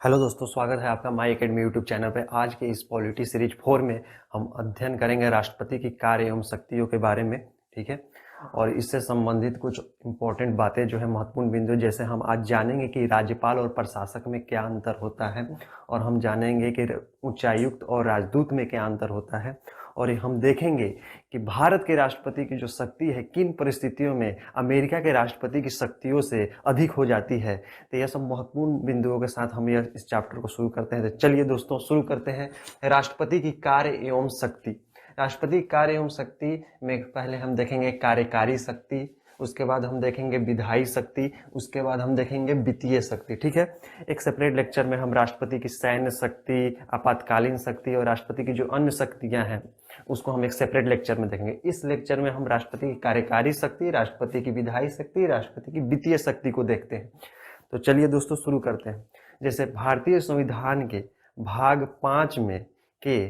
Hello दोस्तों, स्वागत है आपका माई एकेडमी यूट्यूब चैनल पे। आज के इस पॉलिटी सीरीज 4 में हम अध्ययन करेंगे राष्ट्रपति की कार्य एवं शक्तियों के बारे में। ठीक है, और इससे संबंधित कुछ इम्पोर्टेंट बातें जो है, महत्वपूर्ण बिंदु, जैसे हम आज जानेंगे कि राज्यपाल और प्रशासक में क्या अंतर होता है, और हम जानेंगे कि उच्चायुक्त और राजदूत में क्या अंतर होता है, और हम देखेंगे कि भारत के राष्ट्रपति की जो शक्ति है किन परिस्थितियों में अमेरिका के राष्ट्रपति की शक्तियों से अधिक हो जाती है। तो यह सब महत्वपूर्ण बिंदुओं के साथ हम इस चैप्टर को शुरू करते हैं। तो चलिए दोस्तों, शुरू करते हैं राष्ट्रपति की कार्य एवं शक्ति। राष्ट्रपति की कार्य एवं शक्ति में पहले हम देखेंगे कार्यकारी शक्ति, उसके बाद हम देखेंगे विधायी शक्ति, उसके बाद हम देखेंगे वित्तीय शक्ति। ठीक है, एक सेपरेट लेक्चर में हम राष्ट्रपति की सैन्य शक्ति, आपातकालीन शक्ति और राष्ट्रपति की जो अन्य शक्तियां हैं उसको हम एक सेपरेट लेक्चर में देखेंगे। इस लेक्चर में हम राष्ट्रपति की कार्यकारी शक्ति, राष्ट्रपति की विधायी शक्ति, राष्ट्रपति की वित्तीय शक्ति को देखते हैं। तो चलिए दोस्तों, शुरू करते हैं। जैसे भारतीय संविधान के भाग 5 में के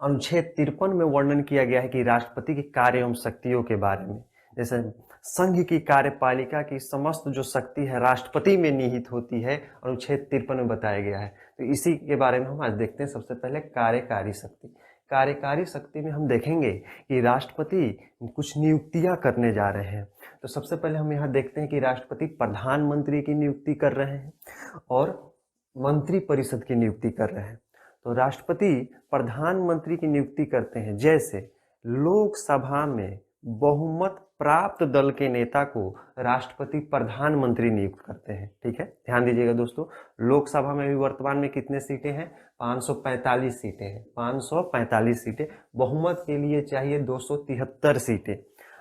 अनुच्छेद 53 में वर्णन किया गया है कि राष्ट्रपति के कार्य एवं शक्तियों के बारे में। जैसे संघ की कार्यपालिका की समस्त जो शक्ति है राष्ट्रपति में निहित होती है, अनुच्छेद 53 में बताया गया है। तो इसी के बारे में हम आज देखते हैं। सबसे पहले कार्यकारी शक्ति। कार्यकारी शक्ति में हम देखेंगे कि राष्ट्रपति कुछ नियुक्तियां करने जा रहे हैं। तो सबसे पहले हम यहाँ देखते हैं कि राष्ट्रपति प्रधानमंत्री की नियुक्ति कर रहे हैं और मंत्री परिषद की नियुक्ति कर रहे हैं। तो राष्ट्रपति प्रधानमंत्री की नियुक्ति करते हैं। जैसे लोकसभा में बहुमत प्राप्त दल के नेता को राष्ट्रपति प्रधानमंत्री नियुक्त करते हैं। ठीक है, ध्यान दीजिएगा दोस्तों, लोकसभा में भी वर्तमान में कितने सीटें हैं? 545 सीटें हैं। 545 सीटें। बहुमत के लिए चाहिए 273 सीटें।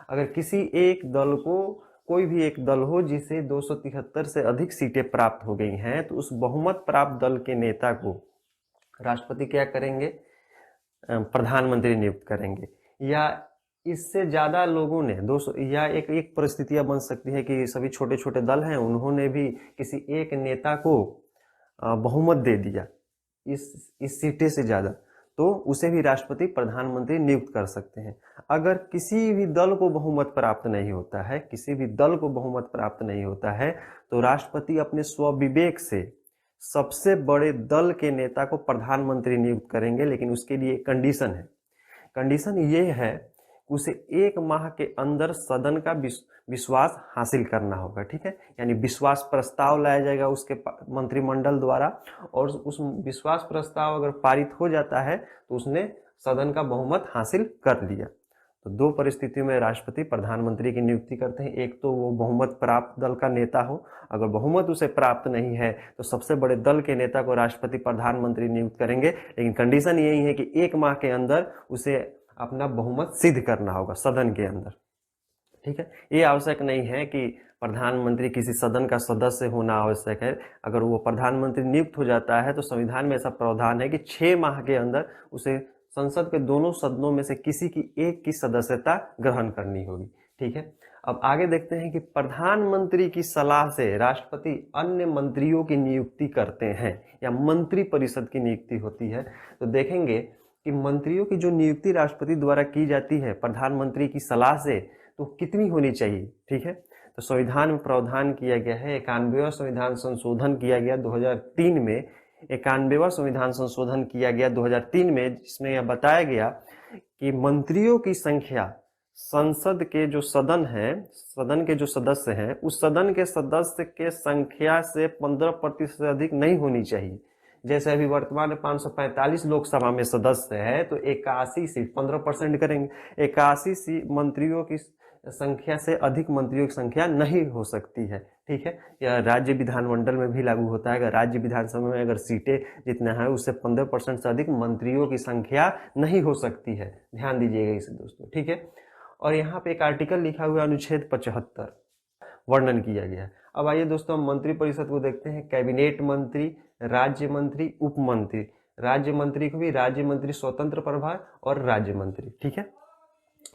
अगर किसी एक दल को, कोई भी एक दल हो जिसे 273 से अधिक सीटें प्राप्त हो गई हैं, तो उस बहुमत प्राप्त दल के नेता को राष्ट्रपति क्या करेंगे? प्रधानमंत्री नियुक्त करेंगे। या इससे ज्यादा लोगों ने 200, या एक परिस्थितियां बन सकती है कि सभी छोटे छोटे दल हैं, उन्होंने भी किसी एक नेता को बहुमत दे दिया इस सीटें से ज्यादा, तो उसे भी राष्ट्रपति प्रधानमंत्री नियुक्त कर सकते हैं। अगर किसी भी दल को बहुमत प्राप्त नहीं होता है, किसी भी दल को बहुमत प्राप्त नहीं होता है, तो राष्ट्रपति अपने स्वविवेक से सबसे बड़े दल के नेता को प्रधानमंत्री नियुक्त करेंगे। लेकिन उसके लिए कंडीशन है। कंडीशन ये है, उसे 1 माह के अंदर सदन का विश्वास हासिल करना होगा। ठीक है, यानी विश्वास प्रस्ताव लाया जाएगा उसके मंत्रिमंडल द्वारा, और उस विश्वास प्रस्ताव अगर पारित हो जाता है तो उसने सदन का बहुमत हासिल कर लिया। तो 2 परिस्थितियों में राष्ट्रपति प्रधानमंत्री की नियुक्ति करते हैं। एक तो वो बहुमत प्राप्त दल का नेता हो, अगर बहुमत उसे प्राप्त नहीं है तो सबसे बड़े दल के नेता को राष्ट्रपति प्रधानमंत्री नियुक्त करेंगे। लेकिन कंडीशन यही है कि 1 माह के अंदर उसे अपना बहुमत सिद्ध करना होगा सदन के अंदर। ठीक है, ये आवश्यक नहीं है कि प्रधानमंत्री किसी सदन का सदस्य होना आवश्यक है। अगर वो प्रधानमंत्री नियुक्त हो जाता है तो संविधान में ऐसा प्रावधान है कि 6 माह के अंदर उसे संसद के दोनों सदनों में से किसी की एक की सदस्यता ग्रहण करनी होगी। ठीक है, अब आगे देखते हैं कि प्रधानमंत्री की सलाह से राष्ट्रपति अन्य मंत्रियों की नियुक्ति करते हैं, या मंत्री परिषद की नियुक्ति होती है। तो देखेंगे कि मंत्रियों की जो नियुक्ति राष्ट्रपति द्वारा की जाती है प्रधानमंत्री की सलाह से, तो कितनी होनी चाहिए। ठीक है, तो संविधान में प्रावधान किया गया है, 91वां संविधान संशोधन किया गया 2003 में। 91वां संविधान संशोधन किया गया 2003 में, जिसमें यह बताया गया कि मंत्रियों की संख्या संसद के जो सदन है, सदन के जो सदस्य हैं, उस सदन के सदस्य के संख्या से 15% से अधिक नहीं होनी चाहिए। जैसे अभी वर्तमान में 545 लोकसभा में सदस्य है, तो 81 सीट 15% करेंगे, 81 मंत्रियों की संख्या से अधिक मंत्रियों की संख्या नहीं हो सकती है। ठीक है, यह राज्य विधानमंडल में भी लागू होता है। अगर राज्य विधानसभा में अगर सीटें जितना है उससे 15% से अधिक मंत्रियों की संख्या नहीं हो सकती है। ध्यान दीजिएगा इसे दोस्तों। ठीक है, और यहाँ पे एक आर्टिकल लिखा हुआ है, अनुच्छेद 75 वर्णन किया गया है। अब आइए दोस्तों, हम मंत्री परिषद को देखते हैं। कैबिनेट मंत्री, राज्य मंत्री, उप मंत्री। राज्य मंत्री को भी राज्य मंत्री स्वतंत्र प्रभार और राज्य मंत्री। ठीक है,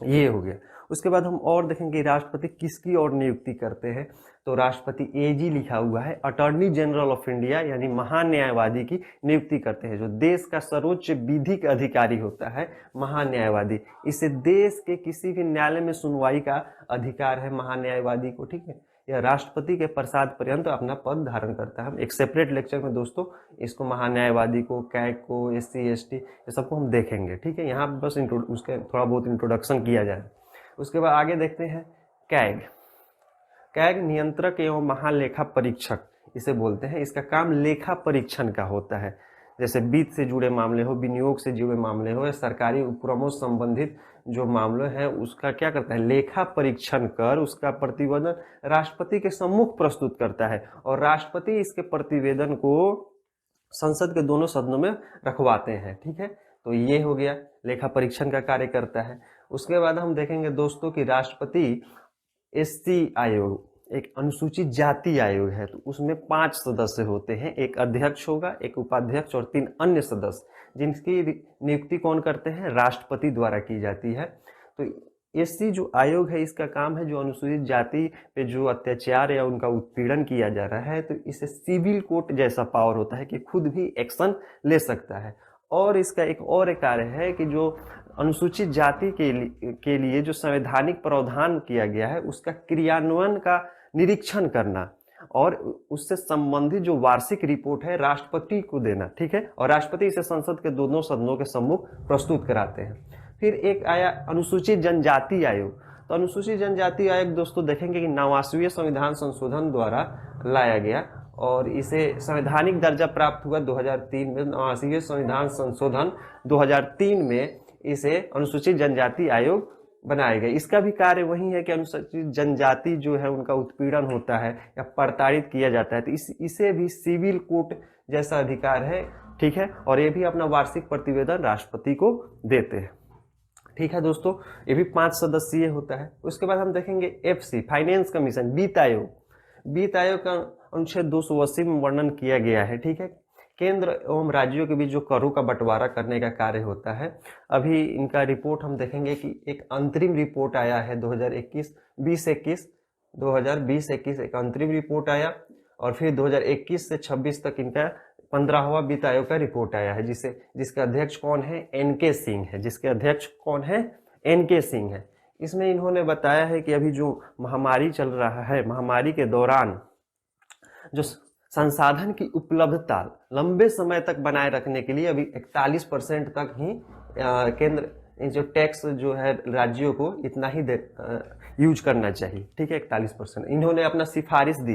ये हो गया। उसके बाद हम और देखेंगे राष्ट्रपति किसकी और नियुक्ति करते हैं। तो राष्ट्रपति एजी लिखा हुआ है, अटॉर्नी जनरल ऑफ इंडिया, यानी महान्यायवादी की नियुक्ति करते हैं। जो देश का सर्वोच्च विधिक अधिकारी होता है, महान्यायवादी, इसे देश के किसी भी न्यायालय में सुनवाई का अधिकार है महान्यायवादी को। ठीक है, यह राष्ट्रपति के प्रसाद पर्यंत अपना पद धारण करता है। हम एक सेपरेट लेक्चर में दोस्तों इसको महान्यायवादी को, कैग को, SC ST ये सबको हम देखेंगे, ठीक है। यहाँ बस उसके थोड़ा बहुत इंट्रोडक्शन किया जाए। उसके बाद आगे देखते हैं कैग। कैग नियंत्रक एवं महालेखा परीक्षक इसे बोलते हैं। इसका काम लेखा परीक्षण का होता है, जैसे वित्त से जुड़े मामले हो, विनियोग से जुड़े मामले हो या सरकारी उपक्रमों से संबंधित जो मामले हैं उसका क्या करता है, लेखा परीक्षण कर उसका प्रतिवेदन राष्ट्रपति के सम्मुख प्रस्तुत करता है और राष्ट्रपति इसके प्रतिवेदन को संसद के दोनों सदनों में रखवाते हैं, ठीक है। तो ये हो गया, लेखा परीक्षण का कार्य करता है। उसके बाद हम देखेंगे दोस्तों कि राष्ट्रपति SC आयोग एक अनुसूचित जाति आयोग है, तो उसमें 5 सदस्य होते हैं। एक अध्यक्ष होगा, एक उपाध्यक्ष और 3 अन्य सदस्य, जिनकी नियुक्ति कौन करते हैं, राष्ट्रपति द्वारा की जाती है। तो SC जो आयोग है इसका काम है जो अनुसूचित जाति पे जो अत्याचार या उनका उत्पीड़न किया जा रहा है, तो इसे सिविल कोर्ट जैसा पावर होता है कि खुद भी एक्शन ले सकता है। और इसका एक और कार्य है कि जो अनुसूचित जाति के लिए जो संवैधानिक प्रावधान किया गया है उसका क्रियान्वयन का निरीक्षण करना और उससे संबंधित जो वार्षिक रिपोर्ट है राष्ट्रपति को देना, ठीक है। और राष्ट्रपति इसे संसद के दोनों सदनों के सम्मुख प्रस्तुत कराते हैं। फिर एक आया अनुसूचित जनजाति आयोग। तो अनुसूचित जनजाति आयोग दोस्तों देखेंगे कि 89वें संविधान संशोधन द्वारा लाया गया और इसे संवैधानिक दर्जा प्राप्त हुआ 2003 में। 89वें संविधान संशोधन 2003 में इसे अनुसूचित जनजाति आयोग बनाया गया। इसका भी कार्य वही है कि अनुसूचित जनजाति जो है उनका उत्पीड़न होता है या प्रताड़ित किया जाता है, तो इसे भी सिविल कोर्ट जैसा अधिकार है, ठीक है। और ये भी अपना वार्षिक प्रतिवेदन राष्ट्रपति को देते हैं, ठीक है दोस्तों। ये भी 5 सदस्यीय होता है। उसके बाद हम देखेंगे FC फाइनेंस कमीशन, वित्त आयोग। वित्त आयोग का अनुच्छेद 280 में वर्णन किया गया है, ठीक है। केंद्र एवं राज्यों के बीच जो करों का बंटवारा करने का कार्य होता है। अभी इनका रिपोर्ट हम देखेंगे कि एक अंतरिम रिपोर्ट आया है 2020-21 एक अंतरिम रिपोर्ट आया और फिर 2021 से 26 तक इनका 15वां वित्त आयोग का रिपोर्ट आया है, जिसका अध्यक्ष कौन है, NK सिंह है। जिसके अध्यक्ष कौन है, NK सिंह है। इसमें इन्होंने बताया है कि अभी जो महामारी चल रहा है, महामारी के दौरान जो संसाधन की उपलब्धता लंबे समय तक बनाए रखने के लिए अभी 41% तक ही केंद्र जो टैक्स जो है राज्यों को इतना ही यूज करना चाहिए, ठीक है। 41% इन्होंने अपना सिफारिश दी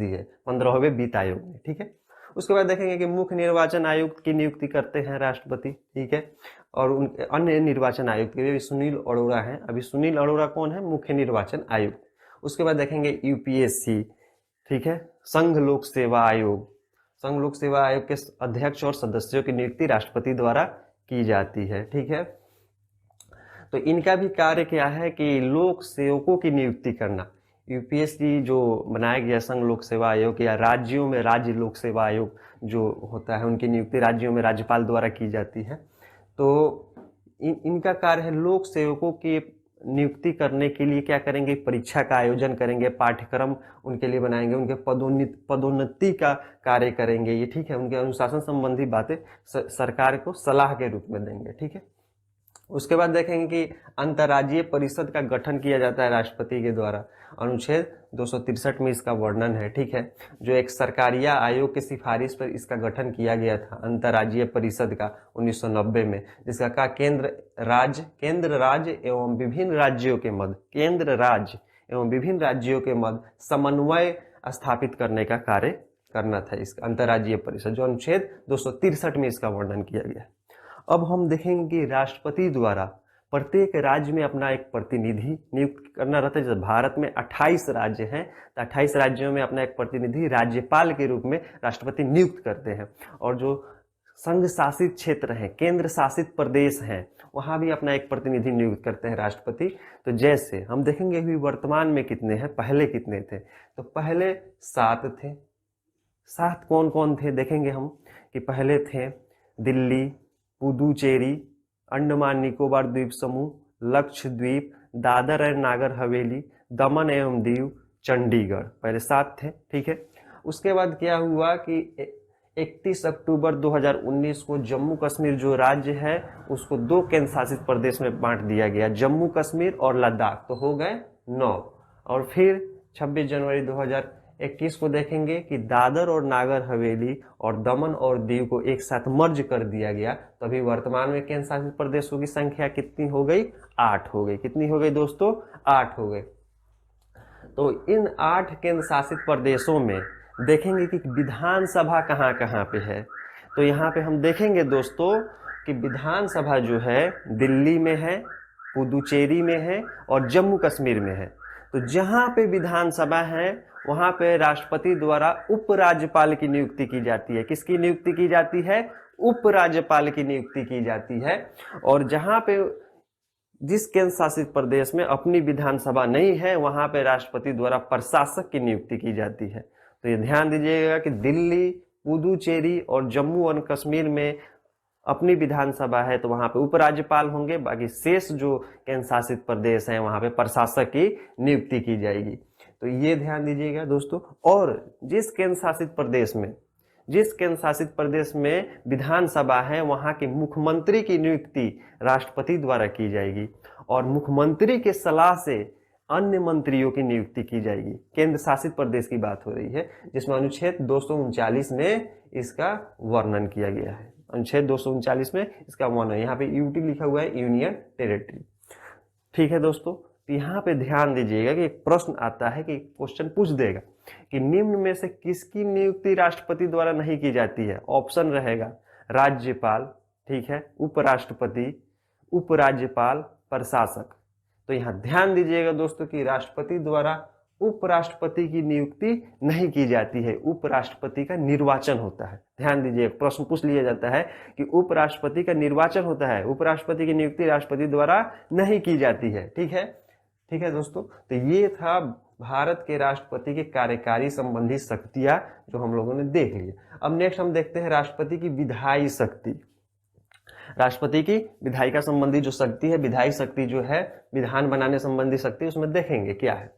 है, 15वें वित्त आयोग में, ठीक है। उसके बाद देखेंगे कि मुख्य निर्वाचन आयुक्त की नियुक्ति करते हैं राष्ट्रपति, ठीक है। और उनके अन्य निर्वाचन आयुक्त के भी सुनील अरोड़ा हैं। अभी सुनील अरोड़ा कौन है, मुख्य निर्वाचन आयुक्त। उसके बाद देखेंगे UPSC, ठीक है। संघ लोक सेवा आयोग, संघ लोक सेवा आयोग के अध्यक्ष और सदस्यों की नियुक्ति राष्ट्रपति द्वारा की जाती है, ठीक है। तो इनका भी कार्य क्या है कि लोक सेवकों की नियुक्ति करना। UPSC जो बनाया गया संघ लोक सेवा आयोग या राज्यों में राज्य लोक सेवा आयोग जो होता है उनकी नियुक्ति राज्यों में राज्यपाल द्वारा की जाती है। तो इनका कार्य है लोक सेवकों की नियुक्ति करने के लिए क्या करेंगे, परीक्षा का आयोजन करेंगे, पाठ्यक्रम उनके लिए बनाएंगे, उनके पदोन्नति का कार्य करेंगे, ये ठीक है। उनके अनुशासन संबंधी बातें सरकार को सलाह के रूप में देंगे, ठीक है। उसके बाद देखेंगे कि अंतर्राज्यीय परिषद का गठन किया जाता है राष्ट्रपति के द्वारा। अनुच्छेद 263 में इसका वर्णन है, ठीक है। जो एक सरकारिया आयोग की सिफारिश पर इसका गठन किया गया था अंतर्राज्यीय परिषद का 1990 में, जिसका का केंद्र राज्य एवं विभिन्न राज्यों के मध्य समन्वय स्थापित करने का कार्य करना था इसका अंतर्राज्यीय परिषद, जो अनुच्छेद 263 में इसका वर्णन किया गया। अब हम देखेंगे कि राष्ट्रपति द्वारा प्रत्येक राज्य में अपना एक प्रतिनिधि नियुक्त करना रहता है। जैसे भारत में 28 राज्य हैं, तो 28 राज्यों में अपना एक प्रतिनिधि राज्यपाल के रूप में राष्ट्रपति नियुक्त करते हैं। और जो संघ शासित क्षेत्र हैं, केंद्र शासित प्रदेश हैं, वहां भी अपना एक प्रतिनिधि नियुक्त करते हैं राष्ट्रपति। तो जैसे हम देखेंगे अभी वर्तमान में कितने हैं, पहले कितने थे, तो पहले 7 थे। 7 कौन कौन थे देखेंगे हम कि पहले थे दिल्ली, पुदुचेरी, अंडमान निकोबार द्वीप समूह, लक्षद्वीप, दादर एवं नागर हवेली, दमन एवं दीव, चंडीगढ़, पहले 7 थे, ठीक है। उसके बाद क्या हुआ कि 31 अक्टूबर 2019 को जम्मू कश्मीर जो राज्य है उसको 2 केंद्र शासित प्रदेश में बांट दिया गया, जम्मू कश्मीर और लद्दाख, तो हो गए 9। और फिर 26 जनवरी 2021 को देखेंगे कि दादर और नागर हवेली और दमन और दीव को एक साथ मर्ज कर दिया गया। तो अभी वर्तमान में केंद्र शासित प्रदेशों की संख्या कितनी हो गई? 8 हो गई। कितनी हो गई दोस्तों? 8 हो गई। तो इन 8 केंद्र शासित प्रदेशों में देखेंगे कि विधानसभा कहाँ कहाँ पे है। तो यहाँ पे हम देखेंगे दोस्तों कि विधानसभा जो है दिल्ली में है, पुदुचेरी में है और जम्मू कश्मीर में है। तो जहाँ पे विधानसभा है वहाँ पे राष्ट्रपति द्वारा उपराज्यपाल की नियुक्ति की जाती है। किसकी नियुक्ति की जाती है? उपराज्यपाल की नियुक्ति की जाती है। और जहाँ पे जिस केंद्र शासित प्रदेश में अपनी विधानसभा नहीं है वहां पे राष्ट्रपति द्वारा प्रशासक की नियुक्ति की जाती है। तो ये ध्यान दीजिएगा कि दिल्ली, पुदुचेरी और जम्मू और कश्मीर में अपनी विधानसभा है तो वहां पे उपराज्यपाल होंगे, बाकी शेष जो केंद्र शासित प्रदेश हैं वहां पे प्रशासक की नियुक्ति की जाएगी। तो ये ध्यान दीजिएगा दोस्तों। और जिस केंद्र शासित प्रदेश में विधानसभा है वहां के मुख्यमंत्री की नियुक्ति राष्ट्रपति द्वारा की जाएगी और मुख्यमंत्री के सलाह से अन्य मंत्रियों की नियुक्ति की जाएगी। केंद्र शासित प्रदेश की बात हो रही है जिसमें अनुच्छेद 239 में इसका वर्णन किया गया है। अनुच्छेद 239 में इसका वर्णन, यहाँ पे यूटी लिखा हुआ है, यूनियन टेरिटरी। ठीक है दोस्तों, यहाँ पे ध्यान दीजिएगा कि एक प्रश्न आता है कि क्वेश्चन पूछ देगा कि निम्न में से किसकी नियुक्ति राष्ट्रपति द्वारा नहीं की जाती है। ऑप्शन रहेगा राज्यपाल, ठीक है, उपराष्ट्रपति, उपराज्यपाल, प्रशासक। तो यहाँ ध्यान दीजिएगा दोस्तों कि राष्ट्रपति द्वारा उपराष्ट्रपति की नियुक्ति नहीं की जाती है, उपराष्ट्रपति का निर्वाचन होता है। ध्यान दीजिए, प्रश्न पूछ लिया जाता है कि उपराष्ट्रपति का निर्वाचन होता है, उपराष्ट्रपति की नियुक्ति राष्ट्रपति द्वारा नहीं की जाती है। ठीक है, ठीक है दोस्तों। तो ये था भारत के राष्ट्रपति के कार्यकारी संबंधी शक्तियां जो हम लोगों ने देख ली। अब नेक्स्ट हम देखते हैं राष्ट्रपति की विधायी शक्ति। राष्ट्रपति की विधायिका संबंधी जो शक्ति है, विधायी शक्ति जो है विधान बनाने संबंधी शक्ति, उसमें देखेंगे क्या है।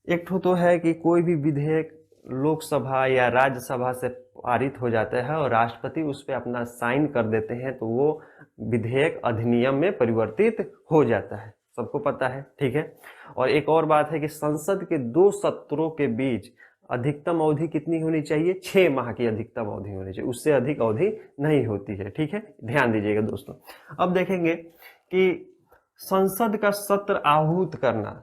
एक तो है कि कोई भी विधेयक लोकसभा या राज्यसभा से पारित हो जाता है और राष्ट्रपति उस पर अपना साइन कर देते हैं तो वो विधेयक अधिनियम में परिवर्तित हो जाता है, सबको पता है। ठीक है, और एक और बात है कि संसद के 2 सत्रों के बीच अधिकतम अवधि कितनी होनी चाहिए? 6 माह की अधिकतम अवधि होनी चाहिए, उससे अधिक अवधि नहीं होती है। ठीक है, ध्यान दीजिएगा दोस्तों। अब देखेंगे कि संसद का सत्र आहूत करना,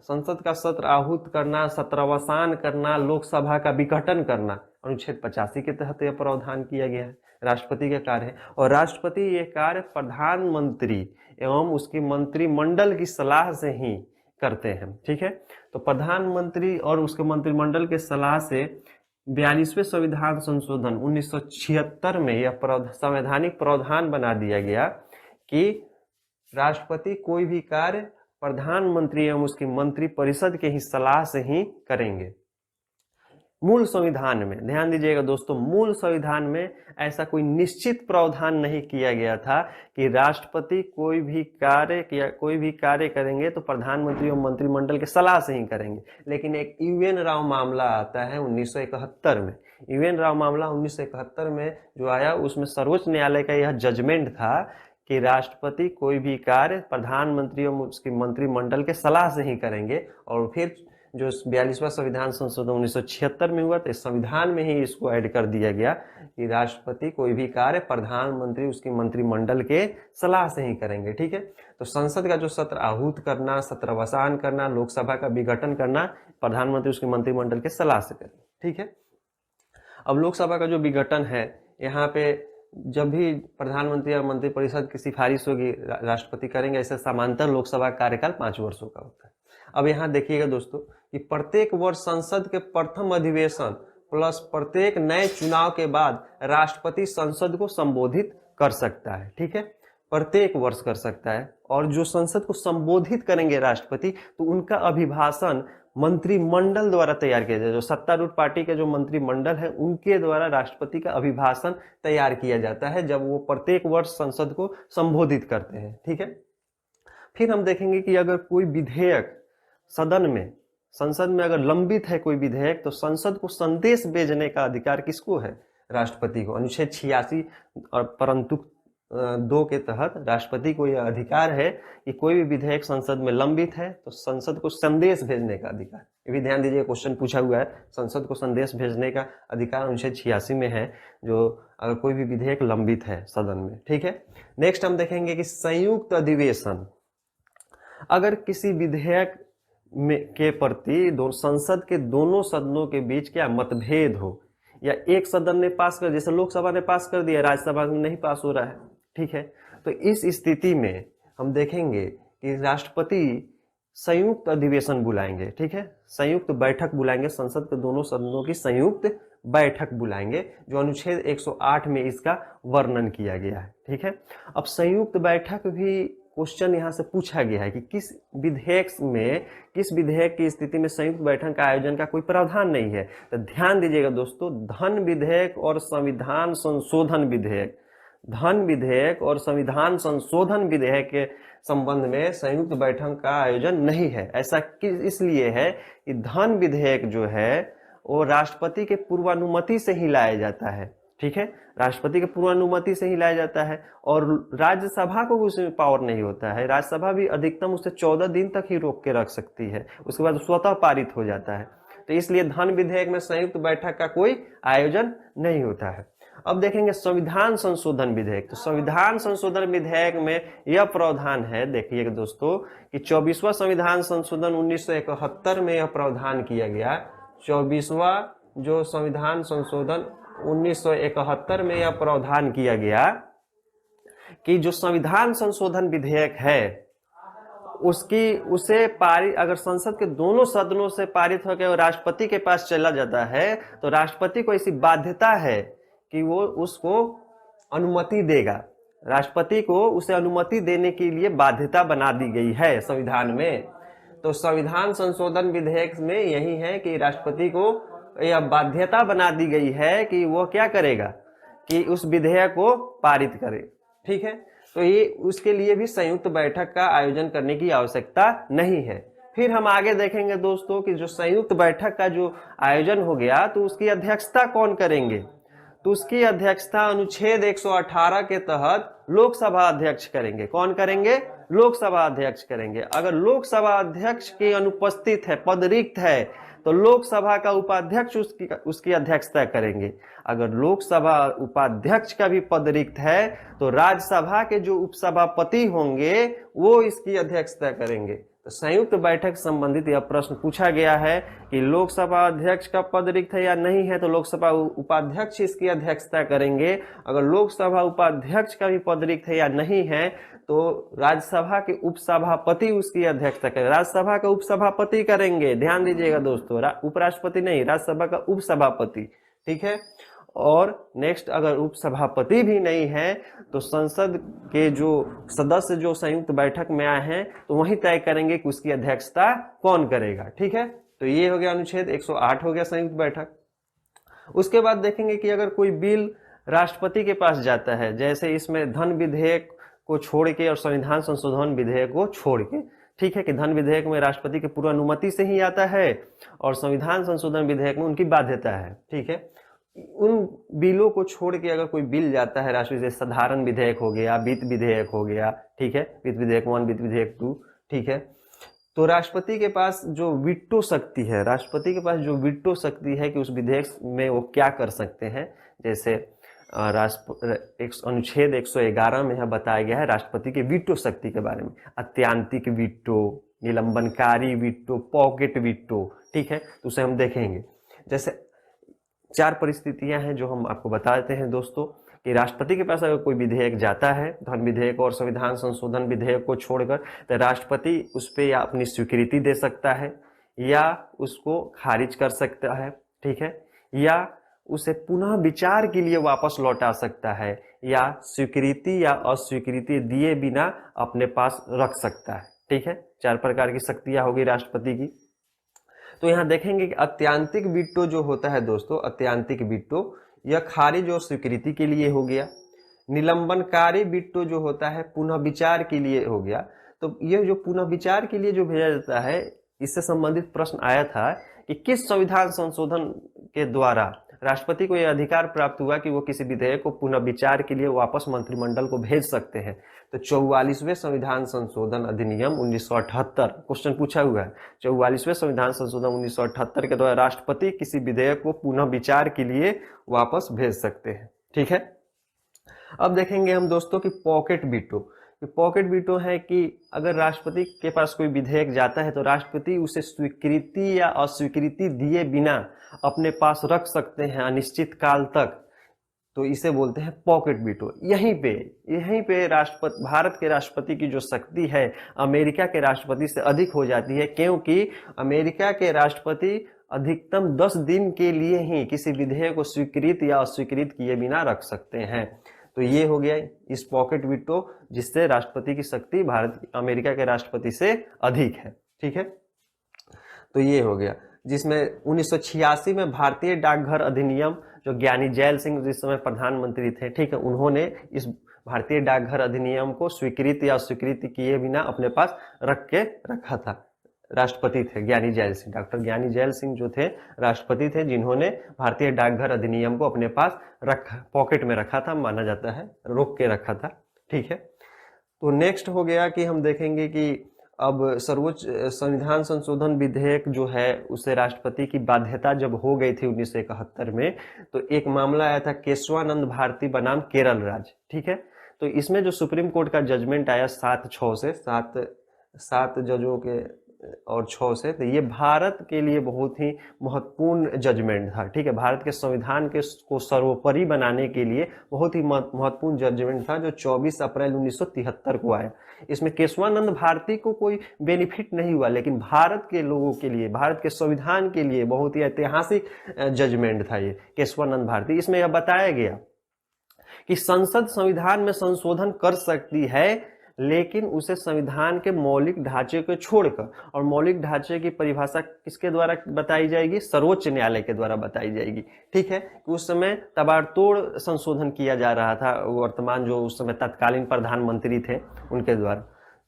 सत्रावसान करना, लोकसभा का विघटन करना, अनुच्छेद 85 के तहत यह प्रावधान किया गया है, राष्ट्रपति का कार्य है। और राष्ट्रपति ये कार्य प्रधानमंत्री एवं उसकी मंत्रिमंडल की सलाह से ही करते हैं। ठीक है, तो प्रधानमंत्री और उसके मंत्रिमंडल के सलाह से 42वें संविधान संशोधन 1976 में यह संवैधानिक प्रावधान बना दिया गया कि राष्ट्रपति कोई भी कार्य प्रधानमंत्री एवं उसकी मंत्रिपरिषद के ही सलाह से ही करेंगे। मूल संविधान में ध्यान दीजिएगा दोस्तों, मूल संविधान में ऐसा कोई निश्चित प्रावधान नहीं किया गया था कि राष्ट्रपति कोई भी कार्य करेंगे तो प्रधानमंत्री और मंत्रिमंडल के सलाह से ही करेंगे। लेकिन एक यूएन राव मामला आता है 1971 में। यूएन राव मामला 1971 में जो आया उसमें सर्वोच्च न्यायालय का यह जजमेंट था कि राष्ट्रपति कोई भी कार्य प्रधानमंत्री और उसकी मंत्रिमंडल के सलाह से ही करेंगे। और फिर जो 42वां संविधान संशोधन 1976 में हुआ तो इस संविधान में ही इसको ऐड कर दिया गया कि राष्ट्रपति कोई भी कार्य प्रधानमंत्री उसकी मंत्रिमंडल के सलाह से ही करेंगे। ठीक है, तो संसद का जो सत्र आहूत करना, सत्रावसान करना, लोकसभा का विघटन करना प्रधानमंत्री उसकी मंत्रिमंडल के सलाह से करेंगे। ठीक है, अब लोकसभा का जो विघटन है, यहाँ पे जब भी प्रधानमंत्री और मंत्रिपरिषद की सिफारिश होगी राष्ट्रपति करेंगे। ऐसे समांतर लोकसभा कार्यकाल 5 वर्षों का होता है। अब यहाँ देखिएगा दोस्तों कि प्रत्येक वर्ष संसद के प्रथम अधिवेशन प्लस प्रत्येक नए चुनाव के बाद राष्ट्रपति संसद को संबोधित कर सकता है। ठीक है, प्रत्येक वर्ष कर सकता है। और जो संसद को संबोधित करेंगे राष्ट्रपति तो उनका अभिभाषण मंत्रिमंडल द्वारा तैयार किया जाए। जो सत्तारूढ़ पार्टी के जो मंत्रिमंडल है उनके द्वारा राष्ट्रपति का अभिभाषण तैयार किया जाता है जब वो प्रत्येक वर्ष संसद को संबोधित करते हैं। ठीक है, फिर हम देखेंगे कि अगर कोई विधेयक संसद में अगर लंबित है कोई विधेयक तो संसद को संदेश भेजने का अधिकार किसको है? राष्ट्रपति को। अनुच्छेद 86 और परंतु 2 के तहत राष्ट्रपति को यह अधिकार है कि कोई भी विधेयक संसद में लंबित है तो संसद को संदेश भेजने का अधिकार, ये भी ध्यान दीजिए, क्वेश्चन पूछा हुआ है। संसद को संदेश भेजने का अधिकार अनुच्छेद 86 में है, जो अगर कोई भी विधेयक लंबित है सदन में, ठीक है। नेक्स्ट हम देखेंगे कि संयुक्त अधिवेशन, अगर किसी विधेयक में के प्रति संसद के दोनों सदनों के बीच क्या मतभेद हो, या एक सदन ने पास कर, जैसे लोकसभा ने पास कर दिया, राज्यसभा में नहीं पास हो रहा है, ठीक है, तो इस स्थिति में हम देखेंगे कि राष्ट्रपति संयुक्त अधिवेशन बुलाएंगे, ठीक है, संयुक्त बैठक बुलाएंगे, संसद के दोनों सदनों की संयुक्त बैठक बुलाएंगे, जो अनुच्छेद 108 में इसका वर्णन किया गया है, ठीक है। अब संयुक्त बैठक भी क्वेश्चन यहाँ से पूछा गया है कि किस विधेयक की स्थिति में संयुक्त बैठक का आयोजन का कोई प्रावधान नहीं है। तो ध्यान दीजिएगा दोस्तों, धन विधेयक और संविधान संशोधन विधेयक, धन विधेयक और संविधान संशोधन विधेयक के संबंध में संयुक्त बैठक का आयोजन नहीं है। ऐसा इसलिए है कि धन विधेयक जो है वो राष्ट्रपति के पूर्वानुमति से ही लाया जाता है, ठीक है, राष्ट्रपति के पूर्वानुमति से ही लाया जाता है, और राज्यसभा को उसमें पावर नहीं होता है। राज्यसभा भी अधिकतम उसे 14 दिन तक ही रोक के रख सकती है, उसके बाद स्वतः पारित हो जाता है। तो इसलिए धन विधेयक में संयुक्त बैठक का कोई आयोजन नहीं होता है। अब देखेंगे संविधान संशोधन विधेयक। तो संविधान संशोधन विधेयक में यह प्रावधान है, देखिएगा दोस्तों, कि 24वां संविधान संशोधन 1971 में यह प्रावधान किया गया। 24वां जो संविधान संशोधन 1971 में यह प्रावधान किया गया कि जो संविधान संशोधन विधेयक है उसे पारित, अगर संसद के दोनों सदनों से पारित होकर राष्ट्रपति के पास चला जाता है, तो राष्ट्रपति को ऐसी बाध्यता है कि वो उसको अनुमति देगा। राष्ट्रपति को उसे अनुमति देने के लिए बाध्यता बना दी गई है संविधान में। तो संविधान संशोधन विधेयक में यही है कि राष्ट्रपति को यह बाध्यता बना दी गई है कि वो क्या करेगा, कि उस विधेयक को पारित करे, ठीक है। तो ये उसके लिए भी संयुक्त बैठक का आयोजन करने की आवश्यकता नहीं है। फिर हम आगे देखेंगे दोस्तों कि जो संयुक्त बैठक का जो आयोजन हो गया, तो उसकी अध्यक्षता कौन करेंगे। तो उसकी अध्यक्षता अनुच्छेद 118 के तहत लोकसभा अध्यक्ष करेंगे। कौन करेंगे? लोकसभा अध्यक्ष करेंगे। अगर लोकसभा अध्यक्ष की अनुपस्थित है, पद रिक्त है, तो लोकसभा का उपाध्यक्ष उसकी अध्यक्षता करेंगे। अगर लोकसभा उपाध्यक्ष का भी पद रिक्त है, तो राज्यसभा के जो उपसभापति होंगे वो इसकी अध्यक्षता करेंगे। तो संयुक्त बैठक संबंधित यह प्रश्न पूछा गया है कि लोकसभा अध्यक्ष का पद रिक्त है या नहीं है, तो लोकसभा उपाध्यक्ष इसकी अध्यक्षता करेंगे। अगर लोकसभा उपाध्यक्ष का भी पद रिक्त है या नहीं है, तो राज्यसभा के उपसभापति उसकी अध्यक्षता करेंगे। राज्यसभा का उपसभापति करेंगे, ध्यान दीजिएगा दोस्तों, उपराष्ट्रपति नहीं, राज्यसभा का उपसभापति, ठीक है। और नेक्स्ट, अगर उपसभापति भी नहीं है, तो संसद के जो सदस्य जो संयुक्त बैठक में आए हैं, तो वही तय करेंगे कि उसकी अध्यक्षता कौन करेगा, ठीक है। तो ये हो गया अनुच्छेद 108 हो गया संयुक्त बैठक। उसके बाद देखेंगे कि अगर कोई बिल राष्ट्रपति के पास जाता है, जैसे इसमें धन विधेयक को छोड़ के और संविधान संशोधन विधेयक को छोड़ के, ठीक है, कि धन विधेयक में राष्ट्रपति की पूर्वानुमति से ही आता है और संविधान संशोधन विधेयक में उनकी बाध्यता है, ठीक है। उन बिलों को छोड़ के अगर कोई बिल जाता है राष्ट्रपति, जैसे साधारण विधेयक हो गया, वित्त विधेयक हो गया, ठीक है, वित्त विधेयक 1, वित्त विधेयक 2, ठीक है, तो राष्ट्रपति के पास जो वीटो शक्ति है, राष्ट्रपति के पास जो वीटो शक्ति है कि उस विधेयक में वो क्या कर सकते हैं, जैसे अनुच्छेद 111 में यह बताया गया है राष्ट्रपति के वीटो शक्ति के बारे में। अत्यांतिक वीटो, निलंबनकारी वीटो, पॉकेट वीटो, ठीक है, तो उसे हम देखेंगे। जैसे 4 परिस्थितियां हैं जो हम आपको बता देते हैं दोस्तों, कि राष्ट्रपति के पास अगर कोई विधेयक जाता है, धन विधेयक और संविधान संशोधन विधेयक को छोड़कर, तो राष्ट्रपति उस पर या अपनी स्वीकृति दे सकता है या उसको खारिज कर सकता है, ठीक है, या उसे पुनः विचार के लिए वापस लौटा सकता है, या स्वीकृति या अस्वीकृति दिए बिना अपने पास रख सकता है, ठीक है। 4 प्रकार की शक्तियां होगी राष्ट्रपति की। तो यहाँ देखेंगे कि अत्यांतिक वीटो जो होता है दोस्तों, अत्यांतिक वीटो यह खारिज और स्वीकृति के लिए हो गया। निलंबनकारी वीटो जो होता है पुनः विचार के लिए हो गया। तो यह जो पुनः विचार के लिए जो भेजा जाता है, इससे संबंधित प्रश्न आया था कि किस संविधान संशोधन के द्वारा राष्ट्रपति को यह अधिकार प्राप्त हुआ कि वो किसी विधेयक को पुनः विचार के लिए वापस मंत्रिमंडल को भेज सकते हैं। तो 44वें संविधान संशोधन अधिनियम 1978 क्वेश्चन पूछा हुआ है, 44वें संविधान संशोधन 1978 के द्वारा राष्ट्रपति किसी विधेयक को पुनः विचार के लिए वापस भेज सकते हैं। ठीक है, अब देखेंगे हम दोस्तों कि पॉकेट वीटो। पॉकेट वीटो है कि अगर राष्ट्रपति के पास कोई विधेयक जाता है तो राष्ट्रपति उसे स्वीकृति या अस्वीकृति दिए बिना अपने पास रख सकते हैं अनिश्चित काल तक, तो इसे बोलते हैं पॉकेट वीटो। यहीं पे राष्ट्रपति, भारत के राष्ट्रपति की जो शक्ति है अमेरिका के राष्ट्रपति से अधिक हो जाती है, क्योंकि अमेरिका के राष्ट्रपति अधिकतम 10 दिन के लिए ही किसी विधेयक को स्वीकृत या अस्वीकृत किए बिना रख सकते हैं। तो ये हो गया इस पॉकेट वीटो, जिससे राष्ट्रपति की शक्ति अमेरिका के राष्ट्रपति से अधिक है। ठीक है, तो ये हो गया, जिसमें 1986 में भारतीय डाकघर अधिनियम, जो ज्ञानी जैल सिंह जिस समय प्रधानमंत्री थे, ठीक है, उन्होंने इस भारतीय डाकघर अधिनियम को स्वीकृत या अस्वीकृत किए बिना अपने पास रखा था। राष्ट्रपति थे ज्ञानी जैल सिंह, डॉक्टर ज्ञानी जैल सिंह जो थे राष्ट्रपति थे, जिन्होंने भारतीय डाकघर अधिनियम को अपने पास पॉकेट में रखा था, माना जाता है, रोक के रखा था। ठीक है, तो नेक्स्ट हो गया कि हम देखेंगे कि अब सर्वोच्च संविधान संशोधन विधेयक जो है उसे राष्ट्रपति की बाध्यता जब हो गई थी 1971 में, तो एक मामला आया था केशवानंद भारती बनाम केरल राज्य। ठीक है, तो इसमें जो सुप्रीम कोर्ट का जजमेंट आया 7-6 से, 7 जजों के और 6 से, तो ये भारत के लिए बहुत ही महत्वपूर्ण जजमेंट था। ठीक है, भारत के संविधान को सर्वोपरि बनाने के लिए बहुत ही महत्वपूर्ण जजमेंट था, जो 24 अप्रैल 1973 को आया। इसमें केशवानंद भारती को कोई बेनिफिट नहीं हुआ, लेकिन भारत के लोगों के लिए, भारत के संविधान के लिए बहुत ही ऐतिहासिक जजमेंट था ये केशवानंद भारती। इसमें यह बताया गया कि संसद संविधान में संशोधन कर सकती है, लेकिन उसे संविधान के मौलिक ढांचे को छोड़कर, और मौलिक ढांचे की परिभाषा किसके द्वारा बताई जाएगी? सर्वोच्च न्यायालय के द्वारा बताई जाएगी। ठीक है, उस समय तबाड़तोड़ संशोधन किया जा रहा था, वर्तमान जो उस समय तत्कालीन प्रधानमंत्री थे उनके द्वारा।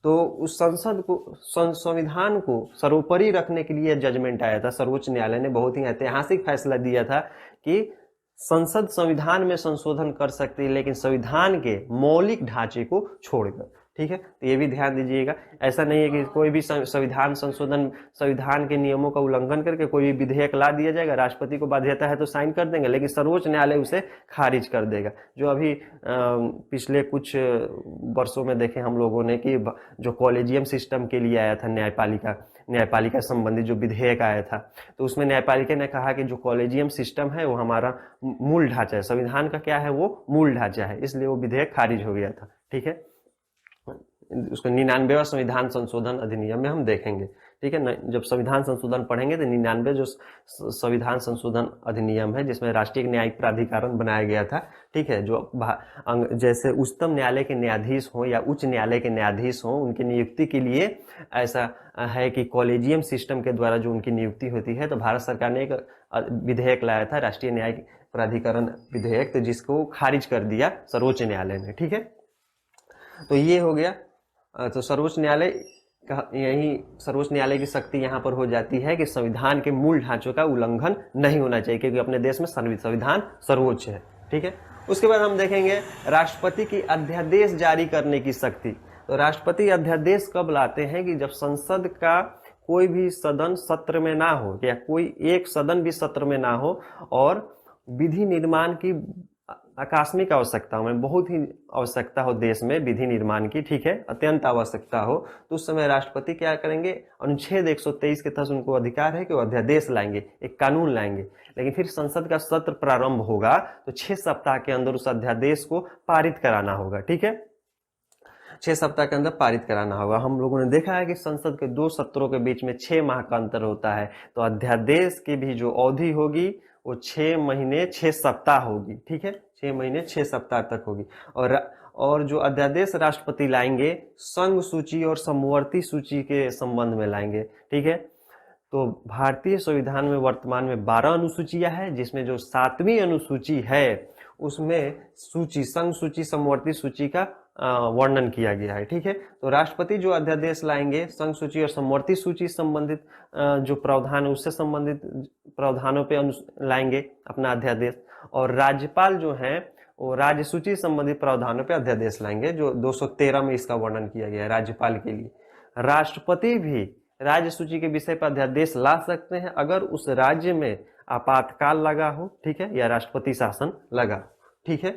तो उस संसद को, संविधान को सर्वोपरि रखने के लिए जजमेंट आया था। सर्वोच्च न्यायालय ने बहुत ही ऐतिहासिक फैसला दिया था कि संसद संविधान में संशोधन कर सकती है, लेकिन संविधान के मौलिक ढांचे को छोड़कर। ठीक है, तो ये भी ध्यान दीजिएगा, ऐसा नहीं है कि कोई भी संविधान संशोधन, संविधान के नियमों का उल्लंघन करके कोई भी विधेयक ला दिया जाएगा, राष्ट्रपति को बाध्यता है तो साइन कर देंगे, लेकिन सर्वोच्च न्यायालय उसे खारिज कर देगा। जो अभी पिछले कुछ वर्षों में देखे हम लोगों ने कि जो कॉलेजियम सिस्टम के लिए आया था, न्यायपालिका संबंधी जो विधेयक आया था, तो उसमें न्यायपालिका ने कहा कि जो कॉलेजियम सिस्टम है वो हमारा मूल ढांचा है, संविधान का क्या है, वो मूल ढांचा है, इसलिए वो विधेयक खारिज हो गया था। ठीक है, उसको 99वां संविधान संशोधन अधिनियम में हम देखेंगे। ठीक है, जब संविधान संशोधन पढ़ेंगे तो 99 जो संविधान संशोधन अधिनियम है, जिसमें राष्ट्रीय न्यायिक प्राधिकरण बनाया गया था। ठीक है, जो जैसे उच्चतम न्यायालय के न्यायाधीश हो या उच्च न्यायालय के न्यायाधीश हो, उनकी नियुक्ति के लिए ऐसा है कि कॉलेजियम सिस्टम के द्वारा जो उनकी नियुक्ति होती है, तो भारत सरकार ने एक विधेयक लाया था, राष्ट्रीय न्यायिक प्राधिकरण विधेयक, तो जिसको खारिज कर दिया सर्वोच्च न्यायालय ने। ठीक है, तो ये हो गया। तो सर्वोच्च न्यायालय की शक्ति यहाँ पर हो जाती है कि संविधान के मूल ढांचों का उल्लंघन नहीं होना चाहिए, क्योंकि अपने देश में संविधान सर्वोच्च है। ठीक है, उसके बाद हम देखेंगे राष्ट्रपति की अध्यादेश जारी करने की शक्ति। तो राष्ट्रपति अध्यादेश कब लाते हैं? कि जब संसद का कोई भी सदन सत्र में ना हो, या कोई एक सदन भी सत्र में ना हो, और विधि निर्माण की आकस्मिक आवश्यकता में, बहुत ही आवश्यकता हो देश में विधि निर्माण की, ठीक है, अत्यंत आवश्यकता हो, तो उस समय राष्ट्रपति क्या करेंगे? अनुच्छेद 123 के तहत उनको अधिकार है कि वो अध्यादेश लाएंगे, एक कानून लाएंगे। लेकिन फिर संसद का सत्र प्रारंभ होगा तो 6 सप्ताह के अंदर उस अध्यादेश को पारित कराना होगा। ठीक है, 6 सप्ताह के अंदर पारित कराना होगा। हम लोगों ने देखा है कि संसद के 2 सत्रों के बीच में 6 माह का अंतर होता है, तो अध्यादेश की भी जो अवधि होगी वो 6 महीने 6 सप्ताह होगी। ठीक है, 6 महीने 6 सप्ताह तक होगी। और जो अध्यादेश राष्ट्रपति लाएंगे संघ सूची और समवर्ती सूची के संबंध में लाएंगे। ठीक है, तो भारतीय संविधान में वर्तमान में 12 अनुसूचियां हैं, जिसमें जो 7वीं अनुसूची है उसमें सूची, संघ सूची, समवर्ती सूची का वर्णन किया गया है। ठीक है, तो राष्ट्रपति जो अध्यादेश लाएंगे संघ सूची और समवर्ती सूची संबंधित जो प्रावधान है उससे संबंधित प्रावधानों पे लाएंगे अपना अध्यादेश, और राज्यपाल जो है वो राज्य सूची संबंधित प्रावधानों पे अध्यादेश लाएंगे, जो 213 में इसका वर्णन किया गया है राज्यपाल के लिए। राष्ट्रपति भी राज्य सूची के विषय पर अध्यादेश ला सकते हैं अगर उस राज्य में आपातकाल लगा हो, ठीक है, या राष्ट्रपति शासन लगा। ठीक है,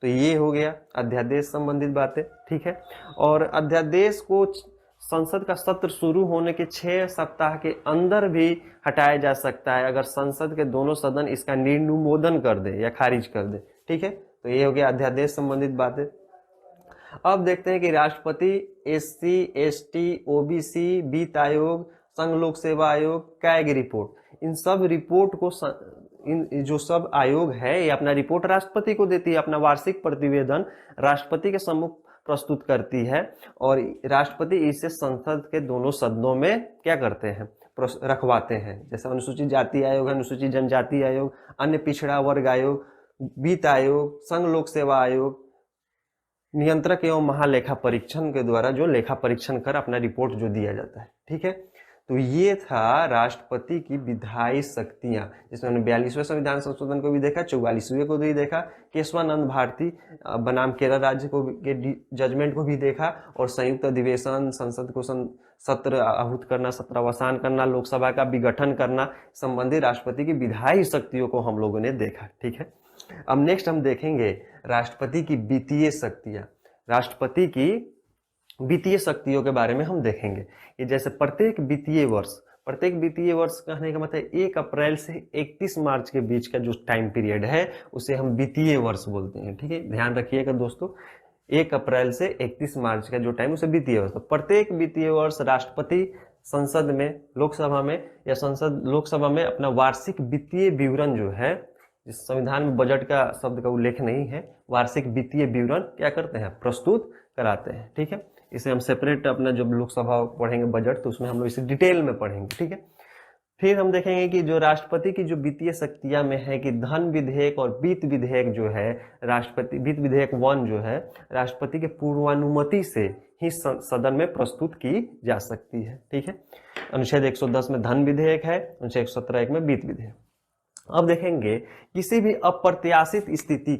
तो ये हो गया अध्यादेश संबंधित बातें। ठीक है, और अध्यादेश को संसद का सत्र शुरू होने के 6 सप्ताह के अंदर भी हटाया जा सकता है अगर संसद के दोनों सदन इसका निर्नुमोदन कर दे या खारिज कर दे। ठीक है, तो ये हो गया अध्यादेश संबंधित बातें। अब देखते हैं कि राष्ट्रपति SC ST OBC वित्त आयोग, संघ लोक सेवा आयोग, कैग रिपोर्ट, इन सब रिपोर्ट को इन जो सब आयोग है ये अपना रिपोर्ट राष्ट्रपति को देती है, अपना वार्षिक प्रतिवेदन राष्ट्रपति के सम्मुख प्रस्तुत करती है, और राष्ट्रपति इसे संसद के दोनों सदनों में क्या करते हैं, रखवाते हैं। जैसे अनुसूचित जाति आयोग, अनुसूचित जनजाति आयोग, अन्य पिछड़ा वर्ग आयोग, वित्त आयोग, संघ लोक सेवा आयोग, नियंत्रक एवं महालेखा परीक्षण के द्वारा जो लेखा परीक्षण कर अपना रिपोर्ट जो दिया जाता है। ठीक है, तो ये था राष्ट्रपति की विधायी शक्तियां, जिसमें हमने 42वें संविधान संशोधन को भी देखा, 44वें को भी देखा, केशवानंद भारती बनाम केरल राज्य को के जजमेंट को भी देखा, और संयुक्त अधिवेशन, संसद को सत्र आहूत करना, सत्रावसान करना, लोकसभा का विघटन करना संबंधी राष्ट्रपति की विधायी शक्तियों को हम लोगों ने देखा। ठीक है, अब नेक्स्ट हम देखेंगे राष्ट्रपति की वित्तीय शक्तियां। राष्ट्रपति की वित्तीय शक्तियों के बारे में हम देखेंगे कि जैसे प्रत्येक वित्तीय वर्ष कहने का मतलब 1 अप्रैल से 31 मार्च के बीच का जो टाइम पीरियड है उसे हम वित्तीय वर्ष बोलते हैं। ठीक है, ध्यान रखिएगा दोस्तों, 1 अप्रैल से 31 मार्च का जो टाइम उसे वित्तीय वर्ष। तो प्रत्येक वित्तीय वर्ष राष्ट्रपति संसद में, लोकसभा में या लोकसभा में अपना वार्षिक वित्तीय विवरण जो है, इस संविधान में बजट का शब्द का उल्लेख नहीं है, वार्षिक वित्तीय विवरण क्या करते हैं, प्रस्तुत कराते हैं। ठीक है, इसे हम सेपरेट अपना जब लोकसभा पढ़ेंगे बजट तो उसमें हम लोग इसे डिटेल में पढ़ेंगे। ठीक है, फिर हम देखेंगे कि जो राष्ट्रपति की जो वित्तीय शक्तियां में है कि धन विधेयक और वित्त विधेयक जो है, राष्ट्रपति वित्त विधेयक 1 जो है राष्ट्रपति के पूर्वानुमति से ही सदन में प्रस्तुत की जा सकती है। ठीक है, अनुच्छेद 110 में धन विधेयक है, अनुच्छेद 117 में वित्त विधेयक। अब देखेंगे किसी भी अप्रत्याशित स्थिति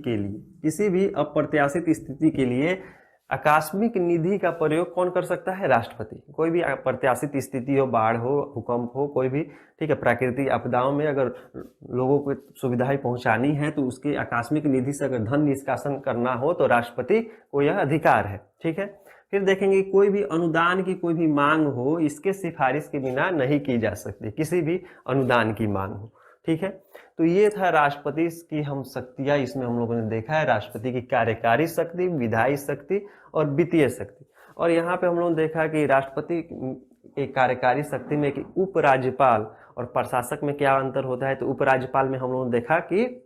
के लिए आकस्मिक निधि का प्रयोग कौन कर सकता है, राष्ट्रपति। कोई भी अप्रत्याशित स्थिति हो, बाढ़ हो, भूकंप हो, कोई भी, ठीक है, प्राकृतिक आपदाओं में अगर लोगों को सुविधाएं पहुंचानी है तो उसके आकस्मिक निधि से अगर धन निष्कासन करना हो तो राष्ट्रपति को यह अधिकार है। ठीक है, फिर देखेंगे कोई भी अनुदान की कोई भी मांग हो, इसके सिफारिश के बिना नहीं की जा सकती, किसी भी अनुदान की मांग हो। ठीक है, तो ये था राष्ट्रपति की हम शक्तियां, इसमें हम लोगों ने देखा है राष्ट्रपति की कार्यकारी शक्ति, विधायी शक्ति और वित्तीय शक्ति। और यहाँ पे हम लोगों ने देखा कि राष्ट्रपति एक कार्यकारी शक्ति में कि उपराज्यपाल और प्रशासक में क्या अंतर होता है। तो उपराज्यपाल में हम लोगों ने देखा कि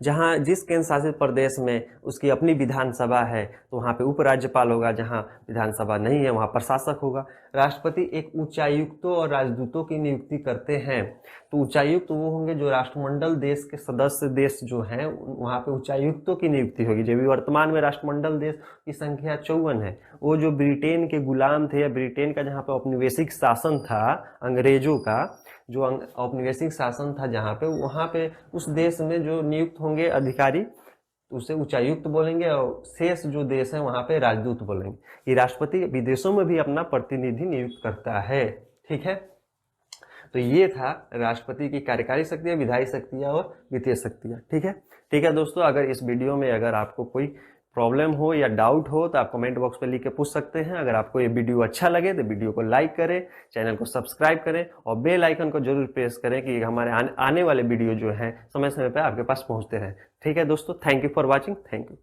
जहां जिस केंद्र शासित प्रदेश में उसकी अपनी विधानसभा है तो वहां पे उपराज्यपाल होगा, जहां विधानसभा नहीं है वहां प्रशासक होगा। राष्ट्रपति एक उच्चायुक्तों और राजदूतों की नियुक्ति करते हैं। तो उच्चायुक्त वो होंगे जो राष्ट्रमंडल देश के सदस्य देश जो हैं वहां पे उच्चायुक्तों की नियुक्ति होगी। जब वर्तमान में राष्ट्रमंडल देश की संख्या 54 है, वो जो ब्रिटेन के गुलाम थे या ब्रिटेन का जहाँ पे औपनिवेशिक शासन था, अंग्रेजों का जो औपनिवेशिक शासन था जहाँ पे, वहाँ पे उस देश में जो नियुक्त होंगे अधिकारी तो उसे उच्चायुक्त बोलेंगे, और शेष जो देश है वहाँ पे राजदूत बोलेंगे। ये राष्ट्रपति विदेशों में भी अपना प्रतिनिधि नियुक्त करता है। ठीक है, तो ये था राष्ट्रपति की कार्यकारी शक्तियाँ, विधायी शक्तियाँ और वित्तीय शक्तियाँ। ठीक है दोस्तों, अगर इस वीडियो में अगर आपको कोई प्रॉब्लम हो या डाउट हो तो आप कमेंट बॉक्स पे लिख के पूछ सकते हैं। अगर आपको ये वीडियो अच्छा लगे तो वीडियो को लाइक करें, चैनल को सब्सक्राइब करें और बेल आइकन को जरूर प्रेस करें कि हमारे आने वाले वीडियो जो हैं समय समय पे आपके पास पहुंचते रहें। ठीक है दोस्तों, thank you for watching, thank you.